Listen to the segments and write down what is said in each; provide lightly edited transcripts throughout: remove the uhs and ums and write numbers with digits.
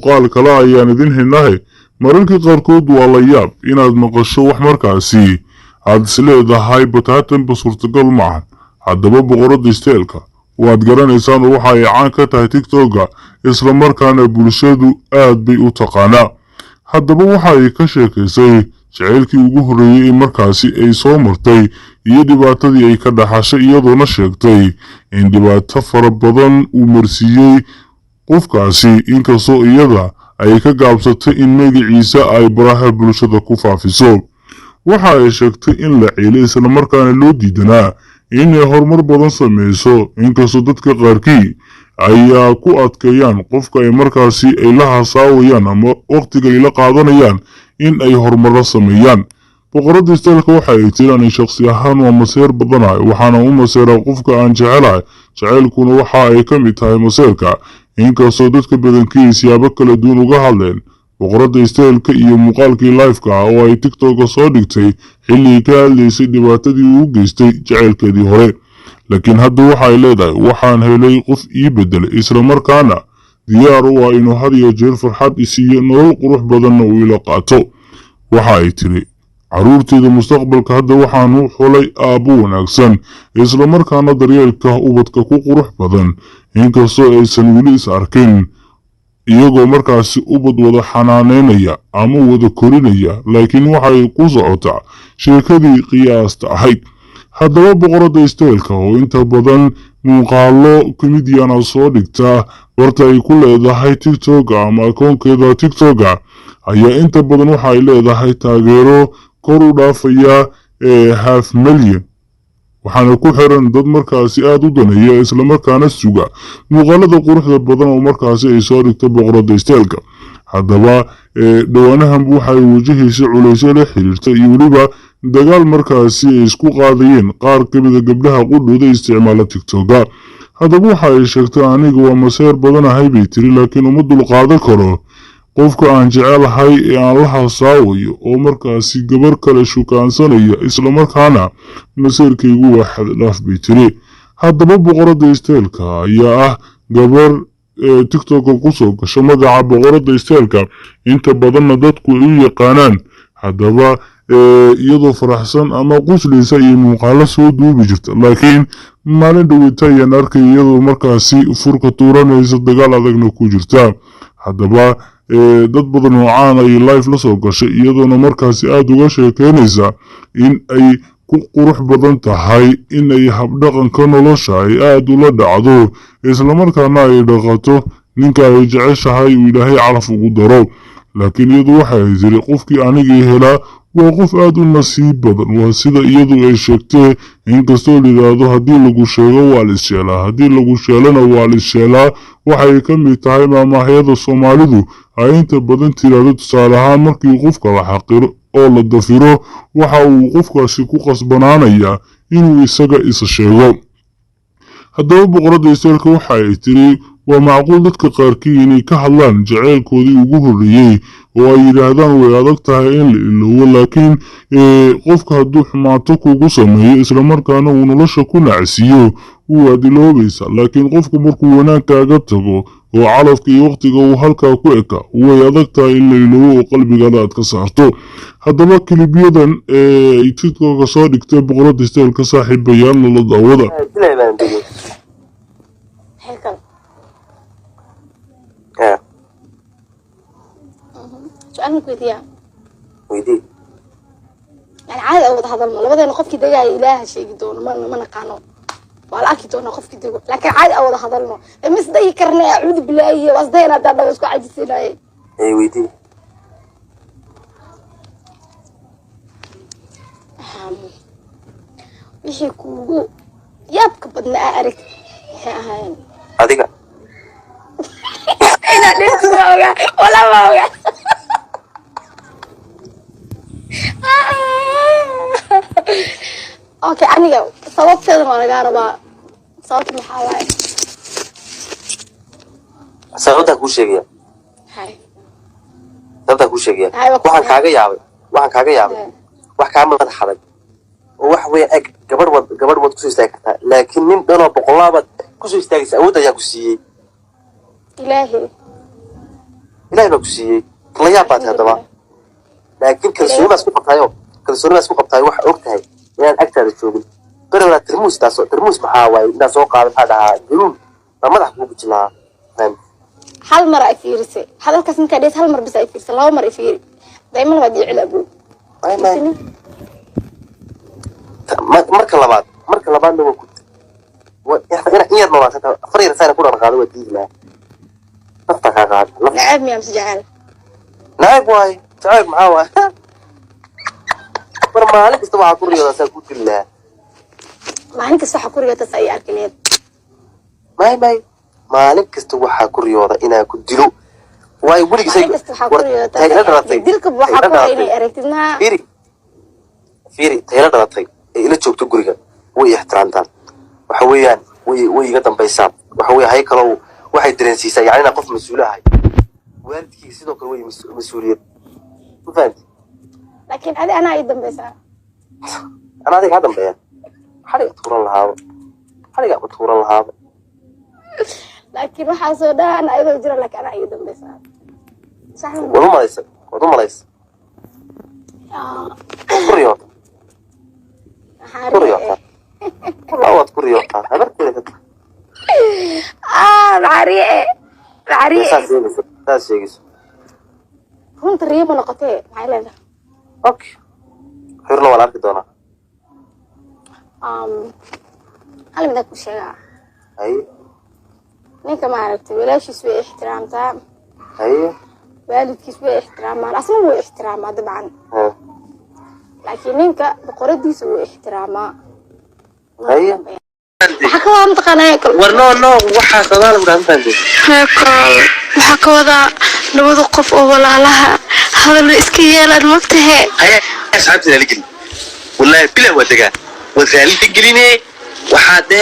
muuqaal kale ayaan idin hinahay mararka qaarkood waa la yaab inaad maqasho wax markaasi aad isleedahay bataatanba suurtagal maahan. haddaba boqorada isteelka waad garanaysaan waxa ay caan ka tahay tiktoka isla markaana bulshadu aad bay u taqaanaa. haddaba waxa ay ka sheekaysay jaceylkii ugu horreeyay markaasi ay soo martay iyo dhibaatadii ay ka dhaxashay iyadoona sheegtay in dhibaato fara badan uu marsiiyey qofkaasi inkastoo iyada ay ka gaabsatay in magaciisa ay baraha bulshada ku faafiso. waxa ay sheegtay in la ciilay isla markaana loo diidanaa inay horumar badan sameyso inkastoo dadka qaarkii ayaa ku adkeeyaan qofka ay markaasi ay la hasaawayaan ama waqtiga ay la qaadanayaan in ay horumar sameeyaan. boqorada isteelka waxa ay tiraan in shakhsi ahaan waa maseer badanahay waxaana u maseeraa qofka aan jecelahay. jaceylkuna waxa ay ka mid tahay maseerka inkastoo dadka badankii siyaabo kala duwan uga hadleen boqorada isteelka iyo muuqaalkii live-ka oo ay tiktoka soo dhigtay xilligii ka hadlaysay dhibaatadii uu geystay jaceylkeedii hore. laakiin hadda waxa ay leedahay waxaan helay qof ii bedelay isla markaana diyaar u ah inuu had iyo jeer farxad isiiyo nolol qurux badanna uu ila qaato. waxa ay tiri caruurteeda mustaqbalka hadda waxaan u xulay aabbo wanaagsan isla markaana daryeelka ubadka ku qurux badan inkastoo aysan weli is arkin iyagoo markaasi ubad wada xanaaneynaya ama wada korinaya laakiin waxay ku socotaa sheekadii qiyaasta ahayd. haddaba boqorada isteelka oo inta badan muuqaalo komediana soo dhigta barta ay ku leedahay tiktoka ama akoonkeeda tiktoka ayaa inta badan waxa ay leedahay taageero kor u dhaafaya 500,000 waxaana ku xiran dad markaasi aad u daneeya isla markaana suga muuqaalada quruxda badan oo markaasi ay soo dhigta boqorada isteelka. haddaba dhawaanahan waxay wajahaysa culaysyo la xiriirta iyo weliba dagaal markaasi ay isku qaadayeen qaar ka mid a gabdhaha qudhooda isticmaala tiktoka. haddaba waxa ay sheegtay aniga waa maseer badanahay bay tiri laakiin uma dulqaadan karo qofka aan jecelahay ee aan la hasaawayo oo markaasi gabar kale shukaansanaya isla markaana maseerkaygu waa xaddhaaf bay tiri. haddaba boqorada isteelka ayaa ah gabar tiktoka kusoo gasha magaca boqorada isteelka inta badanna dadku ay u yaqaanaan. haddaba iyadoo faraxsan ama quslaysa iyo muuqaalo soo duubi jirta laakiin maalin dhaweyta ayaan arkay iyadoo markaasi furka tuuranaysa dagaal adagna ku jirta. haddaba dad badan oo caan ay live la soo gashay iyadoona markaasi aad uga sheekeynaysa in ay ku qurux badan tahay in ay habdhaqanka nolosha ay aad ula dhacdo islamarkaana ay dhaqato ninka ay jeceshahay uu ilaahay calaf ugu daro. laakiin iyadu waxa ay tiri qofkii anigii helaa waa qof aad u nasiib badan waa sida iyadu ay sheegtee inkastoo layidhaahdo haddii lagu sheego waa la issheelaa haddii lagu sheelana waa la issheelaa waxay ka mid tahay maamaahyada soomaalidu ay inta badan tiraahdo tusaale ahaan markii qofka la xaqiro oo la dafiro waxa uu qofkaasi ku qasbanaanayaa inuu isaga isa sheego. haddaba boqorada isteelka waxa ay tiri waa macquul dadka qaarkii inay ka hadlaan jaceylkoodii ugu horreeyey oo ay yidhaahdaan way adag tahay in la iloobo laakiin qofka hadduu xumaato kugu sameeyo islamarkaana uu nolosha ku nacsiiyo waad iloobaysa laakiin qofka markuu wanaag kaaga tago oo calafka iyo waqtiga uu halkaa ku eka way adag tahay in la iloobo oo qalbigaada aad ka saarto. haddaba kilibyadan ay tiktoka soo dhigtay boqorada isteelka saaxiibayaal nala daawada. سؤال كويديا ويدي يعني عادي أود هذا المال بدل نخف كده جاي إله شيء دون ما نقانو ولا أكيد دون نخف كده لكن عادي أود هذا المال مس ده يكرنا أعوذ بالله وأصدقنا ده بس قاعد يصير أي ويدي وش يكون يابك بدنا أعرف هاي أديك أنا لسه ولا ما اوكي aniga sababteeda ma laga rabaa sababta maxaa waaye sababta ku sheegaya sababta ku sheegaya waxaan kaaga yaabay wax ka madax xadag oo wax weyn ag gabar wad ku soo istaagi kartaa laakiin nin dhanoo boqolaabad ku soo istaagaysa awood ayaa ku siiyay ilaahi إلهي بكسيه الله يعبد هذا ما لكن كالسوني ما سكوب طايو كالسوني ما سكوب طايو واحد أوقتها يعني أكثر الشغل قرر ترموس ترموس محاوي ناس وقع هذا جنون ما راح يكون بتلا فاهم هل مرة أفيرسي هذا الكاسم كديس هل مرة بس أفيرسي لا مرة أفيري دائما بدي علبه مركل لبعض لو كنت إيه ما واسطة فريق رسالة كورة رغالة ودي لا نفتح هذا نعب ميام سجعل نعب واي تعب معاه برما عليك استوى كوريا رسالة كوت الله ما عليك استوى كوريا تسعي أركنيت ماي ما عليك استوى كوريا إنا كنت دلو واي ولي سيد دلك بوحة كوريا إني أركتنا فيري تيلا دلتي إلى جوجتو كوريا وي احترامتان وحويان وي قدام بيسام وحوي هاي كلو واحد درنسيسا يعني أنا قف مسؤولة هاي والدكي سيدو كلوي مسؤولية فهمت لكن هذا أنا أيضا بيسام أنا هذيك هذا بيان حريق تورا لهذا حريق بتورا لهذا لكن راح أسودا أنا أيضا جرا لك أنا أيضا بيسام صح وضم ليس كوريوتا كوريوتا والله كوريوتا هبرت كذا بعريق ساس يجلس كنت ريبة نقطة معلنا اوكي خيرنا ولا عارف دونا هل بدك وشيء اي نيك ما عرفت ولاش يسوي احترام تام اي والدك يسوي احترام ما اصلا هو احترام طبعا لكن نيك بقردي يسوي احترام اي حكوا متقنا ياكل ورنو waxa sadaal u dhaantan waxa ka wada labada qof oo walaalaha hadal iska yeelan waqtiga ay asxaabta la geli wallahi bila wadaga wasaalid geline waxa de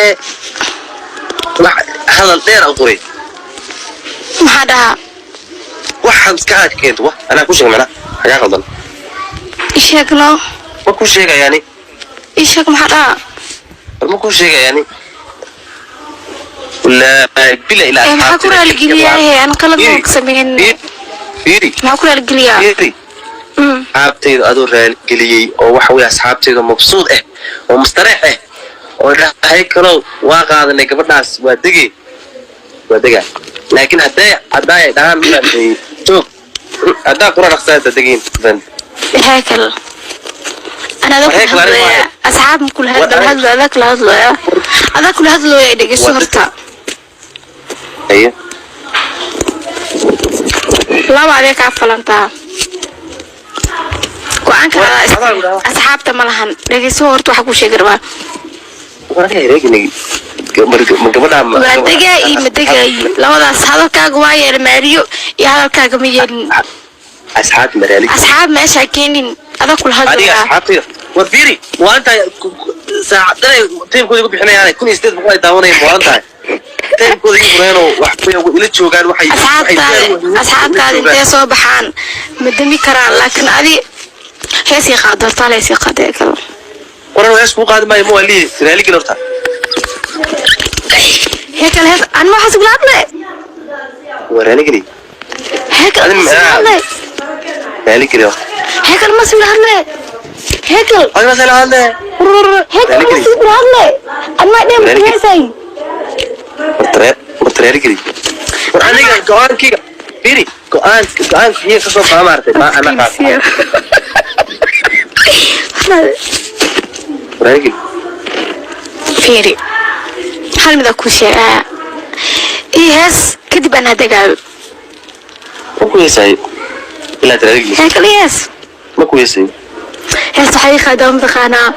hadal dheer oo qoray maxada waxaan iska adkeed wax ana ku sheegna xaga qaldan isheegno ma ku sheegayani isheeg maxada ما كل شيء يعني ولا بلا إلى ما كل الجلية أنا كلام مقسمين فيري ما كل الجلية فيري حابتي أدور الجلية أو وحوي أصحابتي مبسوط ومستريح وده هيك لو واقع إنك بدناس ودقي لكن هدا ده من شوف هدا قرار أخسر تدقين فن هيكل أنا ذاك أصحاب كل هذا ذاك هذا كل هذا يعني صورته أيه لا بعدك عفلنتها وأنك أصحاب تملهن لقي صورته حكوا شيء قربان ورجعني مدقي لو هذا أصحاب كاجواي الماريو يا هذا كاجميين أصحاب مرالي أصحاب ما شاكين هذا كل هذا هذه أصحابي وفيري وأنت ساعتين تيم كودي بيحنا يعني كل يستد بقول داونا وأنت تيم كودي يبغونه وحبي ولتشو قال وحي أصحاب قاعد أنت صباحان مدمي كران لكن هذه هي سيقة طالع سيقة كلام ورا إيش مو قاعد ما يمو اللي رالي كنورتها هيك الهذا أنا ما حاسب لابله وراني كذي هيك أنا رالي كذي هيك المسؤول عنه هيك المسؤول عنه هيك المسؤول عنه أنا ما أدري من سين متريري كذي أنا كأن كذا فيري كأن هي كسر ما مرت ما أنا كذا رجل فيري هل مذا كوشة إيه هس كذب أنا دجال ما كويسة لا ترجل هيك ليس ما كويسة هي صحيح خدام بخانا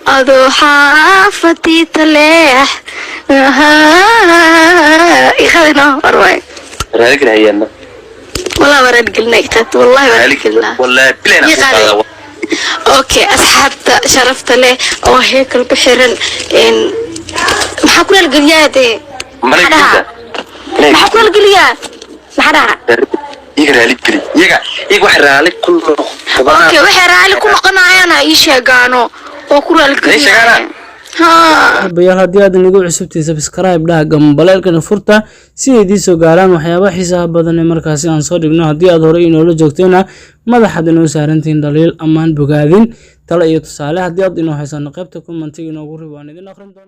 أضحى فتي تلح إخذنا أروي رجل هي أنا والله ورجل نكتت والله ورجل والله بلينا اوكي اصحاب شرفت له او هيك البحرن ان محكول القليات محكول القليات محدا يقرا لي كلي يق وحرا لك كل اوكي وحرا لك كل قناعنا اي شيغانو او كل القليات ها bayaal haddii aad nagu cusubtiin subscribe dhaha gambaleelkana furta si ay idin soo gaaraan waxyaabo xiisaha badan ee markaasi aan soo dhigno haddii aad hore inoola joogteena madaxaad inoo saarantiin dhaliil ammaan bogaadin talo iyo tusaale haddii aad inoo haysano qaybta commentiga inoogu rib waan idin akhrin doonaa